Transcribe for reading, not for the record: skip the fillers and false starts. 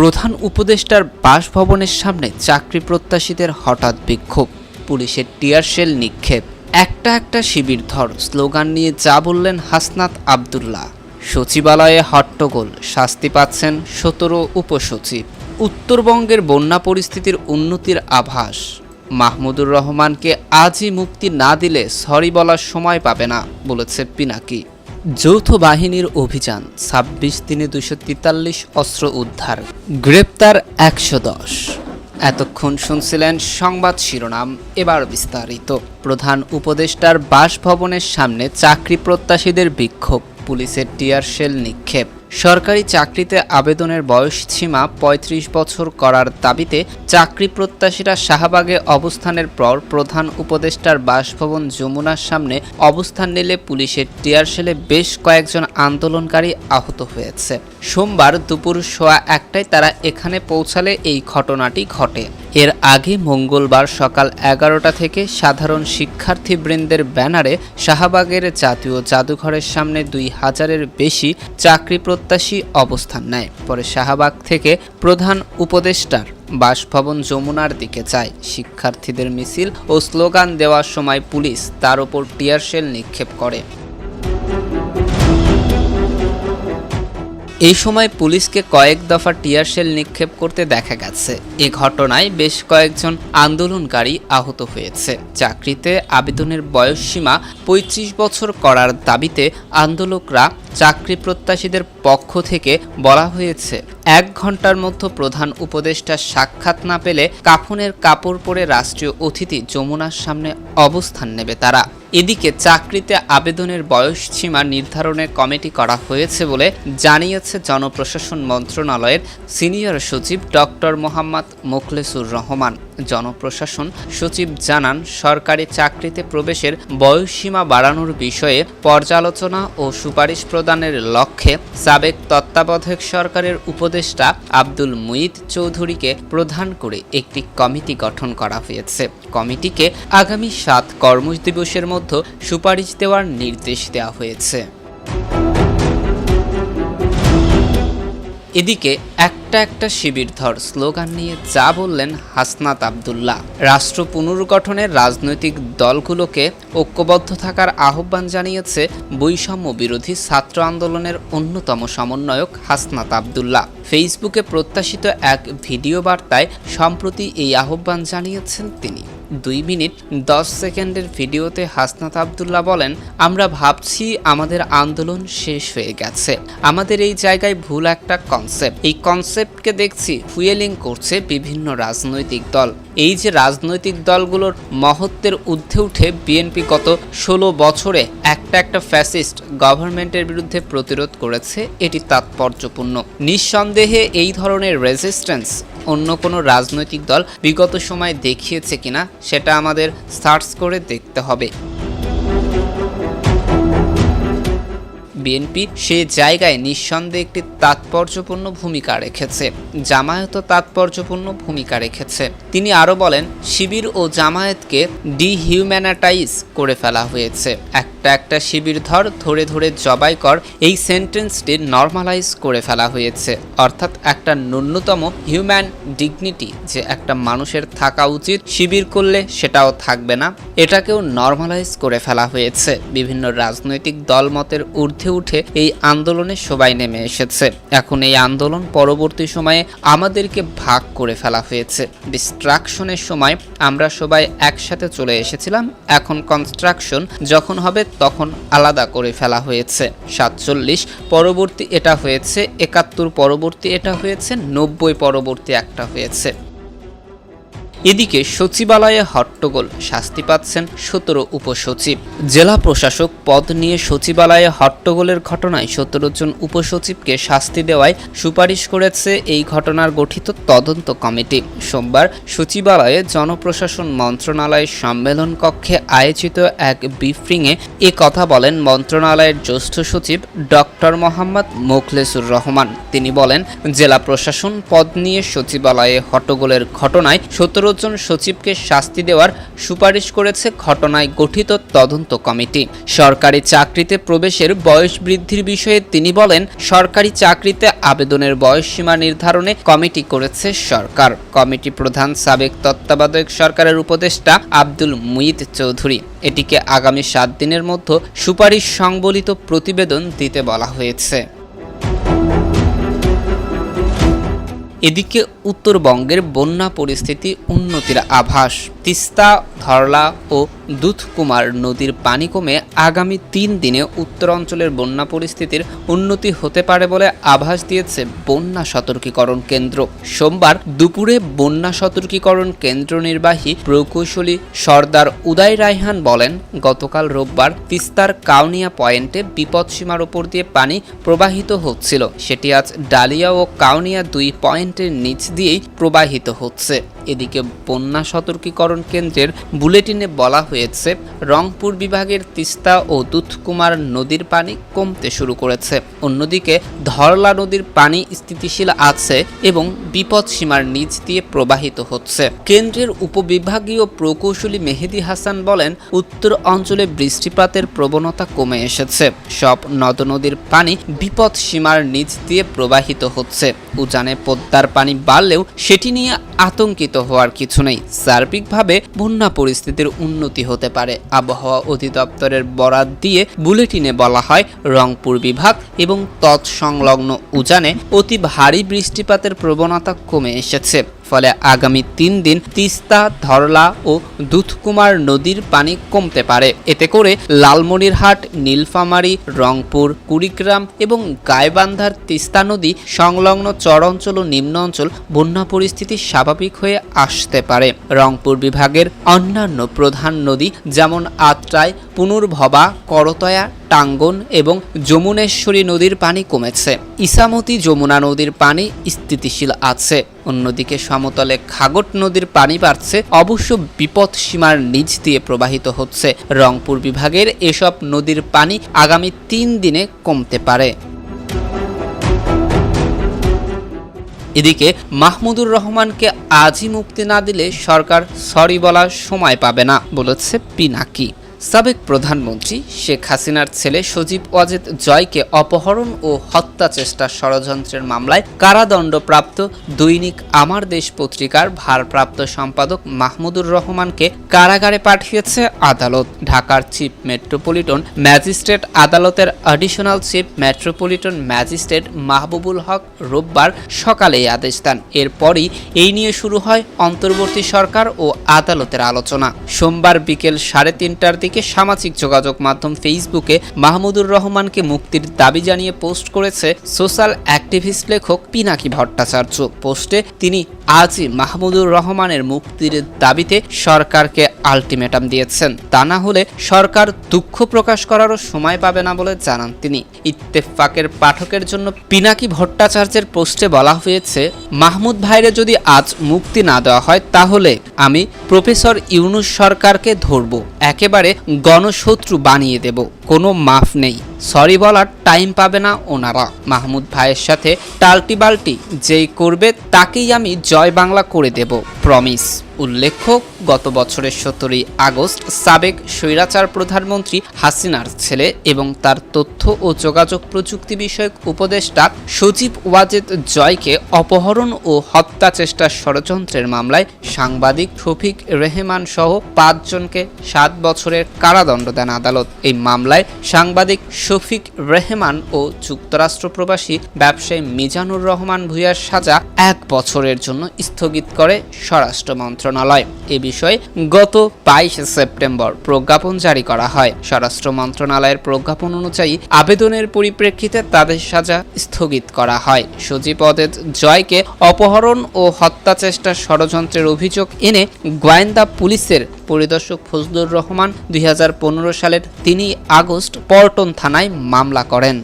প্রধান উপদেষ্টার বাসভবনের সামনে চাকরি প্রত্যাশীদের হঠাৎ বিক্ষোভ, পুলিশের টিয়ার শেল নিক্ষেপ, একটা শিবির ধর স্লোগান নিয়ে যা বললেন হাসনাত আবদুল্লাহ। সচিবালয়ে হট্টগোল, শাস্তি পাচ্ছেন ১৭ উপসচিব। উত্তরবঙ্গের বন্যা পরিস্থিতির উন্নতির আভাস, মাহমুদুর রহমানকে আজই মুক্তি না দিলে সরি বলার সময় পাবে না বলেছে পিনাকি। যৌথ বাহিনীর অভিযান, ২৬ দিনে ২৪৩ অস্ত্র উদ্ধার, গ্রেপ্তার ১১০। এতক্ষণ শুনছিলেন সংবাদ শিরোনাম, এবার বিস্তারিত। প্রধান উপদেষ্টার বাসভবনের সামনে চাকরি প্রত্যাশীদের বিক্ষোভ, পুলিশের টিয়ার শেল নিক্ষেপ। সরকারি চাকরিতে আবেদনের বয়সসীমা ৩৫ বছর করার দাবিতে চাকরি প্রত্যাশীরা শাহবাগে অবস্থানের পর প্রধান উপদেষ্টার বাসভবন যমুনার সামনে অবস্থান নিলে পুলিশের টিয়ার শেলে বেশ কয়েকজন আন্দোলনকারী আহত হয়েছে। সোমবার দুপুর ১:১টায় তারা এখানে পৌঁছালে এই ঘটনাটি ঘটে। এর আগে মঙ্গলবার সকাল ১১টা থেকে সাধারণ শিক্ষার্থীবৃন্দের ব্যানারে শাহবাগের জাতীয় জাদুঘরের সামনে ২০০০-এর বেশি চাকরি প্রত্যাশী অবস্থান নেয়। পরে শাহবাগ থেকে প্রধান উপদেষ্টার বাসভবন যমুনার দিকে যায়। শিক্ষার্থীদের মিছিল ও স্লোগান দেওয়ার সময় পুলিশ তার ওপর টিয়ার শেল নিক্ষেপ করে। এই সময় পুলিশকে কয়েক দফা টিয়ার শেল নিক্ষেপ করতে দেখা গেছে। এ ঘটনায় বেশ কয়েকজন আন্দোলনকারী আহত হয়েছে। চাকরিতে আবেদনের বয়সসীমা ৩৫ বছর করার দাবিতে আন্দোলকরা চাকরি প্রত্যাশীদের পক্ষ থেকে বলা হয়েছে ১ ঘন্টার মধ্যে প্রধান উপদেষ্টার সাক্ষাৎ না পেলে কাফনের কাপড় পরে রাষ্ট্রীয় অতিথি যমুনার সামনে অবস্থান নেবে তারা। এদিকে চাকরিতে আবেদনের বয়সসীমা নির্ধারণের কমিটি করা হয়েছে বলে জানিয়েছে জনপ্রশাসন মন্ত্রণালয়ের সিনিয়র সচিব ডক্টর মোহাম্মদ মোখলেসুর রহমান। জনপ্রশাসন সচিব জানান, সরকারি চাকরিতে প্রবেশের বয়সসীমা বাড়ানোর বিষয়ে পর্যালোচনা ও সুপারিশ প্রদানের লক্ষ্যে সাবেক তত্ত্বাবধায়ক সরকারের উপদেষ্টা আব্দুল মুঈদ চৌধুরীকে প্রধান করে একটি কমিটি গঠন করা হয়েছে। কমিটিকে আগামী ৭ কর্মদিবসের মধ্যে সুপারিশ দেওয়ার নির্দেশ দেওয়া হয়েছে। এদিকে একটা শিবির ধর স্লোগান নিয়ে যা বললেন হাসনাত আবদুল্লাহ। রাষ্ট্র পুনর্গঠনের রাজনৈতিক দলগুলোকে ঐক্যবদ্ধ থাকার আহ্বান জানিয়েছে বৈষম্য বিরোধী ছাত্র আন্দোলনের অন্যতম সমন্বয়ক হাসনাত আবদুল্লাহ। ফেসবুকে প্রত্যাশিত এক ভিডিও বার্তায় সম্প্রতি এই আহ্বান জানিয়েছেন তিনি। ২ মিনিট ১০ সেকেন্ডের ভিডিওতে হাসনাত আবদুল্লাহ বলেন, আমরা ভাবছি আমাদের আন্দোলন শেষ হয়ে গেছে। আমাদের এই জায়গায় ভুল একটা কনসেপ্ট। এই কনসেপ্টকে দেখছি ফুয়েলিং করছে বিভিন্ন রাজনৈতিক দল। এই যে রাজনৈতিক দলগুলোর মহত্বের ঊর্ধ্বে উঠে বিএনপি গত ১৬ বছরে একটা ফ্যাসিস্ট গভর্নমেন্টের বিরুদ্ধে প্রতিরোধ করেছে, এটি তাৎপর্যপূর্ণ। নিঃসন্দেহে এই ধরনের রেজিস্ট্যান্স অন্য কোনো রাজনৈতিক দল বিগত সময় দেখিয়েছে কিনা সেটা আমাদের সার্চ করে দেখতে হবে। বিএনপি সে জায়গায় নিঃসন্দেহে একটি তাৎপর্যপূর্ণ ভূমিকা রেখেছে, জামায়াতও তাৎপর্যপূর্ণ ভূমিকা রেখেছে। তিনি আরও বলেন, শিবির ও জামায়াতকে ডিহিউম্যানাটাইজ করে ফেলা হয়েছে। একটা শিবির ধরে জবাই কর, এই সেন্টেন্সটি নর্মালাইজ করে ফেলা হয়েছে। অর্থাৎ একটা ন্যূনতম হিউম্যান ডিগনিটি যে একটা মানুষের থাকা উচিত, শিবির করলে সেটাও থাকবে না, এটাকেও নর্মালাইজ করে ফেলা হয়েছে। বিভিন্ন রাজনৈতিক দলমতের ঊর্ধ্বে উঠে এই আন্দোলনে সবাই নেমে এসেছে। এখন এই আন্দোলন পরবর্তী সময়ে আমাদেরকে ভাগ করে ফেলা হয়েছে। ডিস্ট্রাকশনের সময় আমরা সবাই একসাথে চলে এসেছিলাম, এখন কনস্ট্রাকশন যখন হবে তখন আলাদা করে ফেলা হয়েছে। ৪৭ পরবর্তী এটা হয়েছে, ৭১ পরবর্তী এটা হয়েছে, ৯০ পরবর্তী একটা হয়েছে। এদিকে সচিবালয়ে হট্টগোল, শাস্তি পাচ্ছেন ১৭ উপসচিব। জেলা প্রশাসক পদ নিয়ে সচিবালয়ে হট্টগোলের ঘটনায় ১৭ জন উপসচিবকে শাস্তি দেওয়ায় সুপারিশ করেছে এই ঘটনার গঠিত তদন্ত কমিটি। সোমবার সচিবালয়ে জনপ্রশাসন মন্ত্রণালয়ের সম্মেলন কক্ষে আয়োজিত এক ব্রিফিংয়ে এ কথা বলেন মন্ত্রণালয়ের জ্যেষ্ঠ সচিব ডক্টর মোহাম্মদ মোখলেসুর রহমান। তিনি বলেন, জেলা প্রশাসন পদ নিয়ে সচিবালয়ে হট্টগোলের ঘটনায় 17 জন সচিবকে শাস্তি দেওয়ার সুপারিশ করেছে ঘটনায় গঠিত তদন্ত কমিটি। সরকারি চাকরিতে প্রবেশের বয়স বৃদ্ধির বিষয়ে তিনি বলেন, সরকারি চাকরিতে আবেদনের বয়সসীমা নির্ধারণে কমিটি করেছে সরকার। কমিটি প্রধান সাবেক তত্ত্বাবধায়ক সরকারের উপদেষ্টা আব্দুল মুঈত চৌধুরী। এটিকে আগামী 7 দিনের মধ্যে সুপারিশ সংবলিত প্রতিবেদন দিতে বলা হয়েছে। এদিকে উত্তরবঙ্গের বন্যা পরিস্থিতি উন্নতির আভাস। তিস্তা, ধরলা ও দুধকুমার নদীর পানি কমে আগামী 3 দিনে উত্তরাঞ্চলের বন্যা পরিস্থিতির উন্নতি হতে পারে বলে আভাস দিয়েছে বন্যা সতর্কীকরণ কেন্দ্র। সোমবার দুপুরে বন্যা সতর্কীকরণ কেন্দ্র নির্বাহী প্রকৌশলী সর্দার উদয় রায়হান বলেন, গতকাল রোববার তিস্তার কাউনিয়া পয়েন্টে বিপদসীমার ওপর দিয়ে পানি প্রবাহিত হচ্ছিল। সেটি আজ ডালিয়া ও কাউনিয়া 2 পয়েন্টের নিচ দিয়েই প্রবাহিত হচ্ছে। এদিকে বন্যা সতর্কীকরণ কেন্দ্রের বুলেটিনে বলা হয়েছে, রংপুর বিভাগের তিস্তা ও দুধকুমার নদীর পানি কমতে শুরু করেছে। অন্যদিকে ধরলা নদীর পানি স্থিতিশীল আছে এবং বিপদসীমার নিচ দিয়ে প্রবাহিত হচ্ছে। কেন্দ্রের উপবিভাগীয় প্রকৌশলী মেহেদি হাসান বলেন, উত্তর অঞ্চলে বৃষ্টিপাতের প্রবণতা কমে এসেছে। সব নদ-নদীর পানি বিপদসীমার নিচ দিয়ে প্রবাহিত হচ্ছে। উজানে পদ্মার পানি বাড়লেও সেটি নিয়ে আতঙ্কিত হওয়ার কিছু নেই। সার্বিকভাবে বন্যা পরিস্থিতির উন্নতি হতে পারে। আবহাওয়া অধিদপ্তরের বরাত দিয়ে বুলেটিনে বলা হয়, রংপুর বিভাগ এবং তৎসংলগ্ন উজানে অতি ভারী বৃষ্টিপাতের প্রবণতা কমে এসেছে। ফলে আগামী 3 দিন তিস্তা, ধরলা ও দুধকুমার নদীর পানি কমতে পারে। এতে করে লালমনিরহাট, নীলফামারী, রংপুর, কুড়িগ্রাম এবং গাইবান্ধার তিস্তা নদী সংলগ্ন চরাঞ্চল ও নিম্ন অঞ্চল বন্যা পরিস্থিতি স্বাভাবিক হয়ে আসতে পারে। রংপুর বিভাগের অন্যান্য প্রধান নদী যেমন আত্রাই, পুনর্ভবা, করতোয়া, টাঙ্গন এবং যমুনেশ্বরী নদীর পানি কমেছে। ইসামতি যমুনা নদীর পানি স্থিতিশীল আছে। অন্যদিকে সমতলে ঘাঘট নদীর পানি বাড়ছে, অবশ্য বিপদ সীমার নিচ দিয়ে প্রবাহিত হচ্ছে। রংপুর বিভাগের এসব নদীর পানি আগামী 3 দিনে কমতে পারে। এদিকে মাহমুদুর রহমানকে আজই মুক্তি না দিলে সরকার সরি বলার সময় পাবে না, বলেছে পিনাকি। সাবেক প্রধানমন্ত্রী শেখ হাসিনার ছেলে সজীব ওয়াজেদ জয়কে অপহরণ ও হত্যা চেষ্টার ষড়যন্ত্রের মামলায় কারাদণ্ডপ্রাপ্ত দৈনিক আমার দেশ পত্রিকার ভারপ্রাপ্ত সম্পাদক মাহমুদুর রহমানকে কারাগারে পাঠিয়েছে আদালত। ঢাকার চিফ মেট্রোপলিটন ম্যাজিস্ট্রেট আদালতের additional chief metropolitan magistrate Mahbubul Haque রোববার সকালে এই আদেশ দেন। এরপরই এই নিয়ে শুরু হয় অন্তর্বর্তী সরকার ও আদালতের আলোচনা। সোমবার বিকেল 3:30টার দিকে সামাজিক যোগাযোগ মাধ্যম ফেসবুকে মাহমুদুর রহমানকে মুক্তির দাবি জানিয়ে পোস্ট করেছে সোশ্যাল অ্যাক্টিভিস্ট লেখক পিনাকি ভট্টাচার্য। পোস্টে তিনি আজই মাহমুদুর রহমানের মুক্তির দাবিতে সরকারকে আলটিমেটাম দিয়েছেন। তা না হলে সরকার দুঃখ প্রকাশ করারও সময় পাবে না বলে জানান তিনি। ইত্তেফাকের পাঠকের জন্য পিনাকি ভট্টাচার্যের পোস্টে বলা হয়েছে, মাহমুদ ভাইরে যদি আজ মুক্তি না দেওয়া হয় তাহলে আমি প্রফেসর ইউনূস সরকারকে ধরব, একেবারে গণশত্রু বানিয়ে দেব, কোনো মাফ নেই। সরি বলার টাইম পাবে না ওনারা। মাহমুদ ভাইয়ের সাথে টাল্টি বাল্টি যেই করবে তাকেই আমি জয় বাংলা করে দেব, প্রমিস। উল্লেখ্য, গত বছরের 17ই আগস্ট সাবেক স্বৈরাচার প্রধানমন্ত্রী হাসিনার ছেলে এবং তার তথ্য ও যোগাযোগ প্রযুক্তি বিষয়ক উপদেষ্টা সজীব ওয়াজেদ জয়কে অপহরণ ও হত্যা চেষ্টার ষড়যন্ত্রের মামলায় সাংবাদিক শফিক রেহমান সহ 5 জনকে 7 বছরের কারাদণ্ড দেন আদালত। এই মামলায় সাংবাদিক শফিক রেহমান ও যুক্তরাষ্ট্র প্রবাসী ব্যবসায়ী মিজানুর রহমান ভূঁইয়ার সাজা 1 বছরের জন্য স্থগিত করে স্বরাষ্ট্র মন্ত্রণালয়। এ বিষয়ে গত 22 সেপ্টেম্বর প্রজ্ঞাপন জারি করা হয়। স্বরাষ্ট্র মন্ত্রণালয়ের প্রজ্ঞাপন অনুযায়ী আবেদনের পরিপ্রেক্ষিতে তাদের সাজা স্থগিত করা হয়। সজীব ওয়াজেদ জয়কে অপহরণ ও হত্যা চেষ্টার ষড়যন্ত্রের অভিযোগ এনে গোয়েন্দা পুলিশের পরিদর্শক ফজলুর রহমান 2015 সালের 3 আগস্ট পল্টন থানায় মামলা করেন।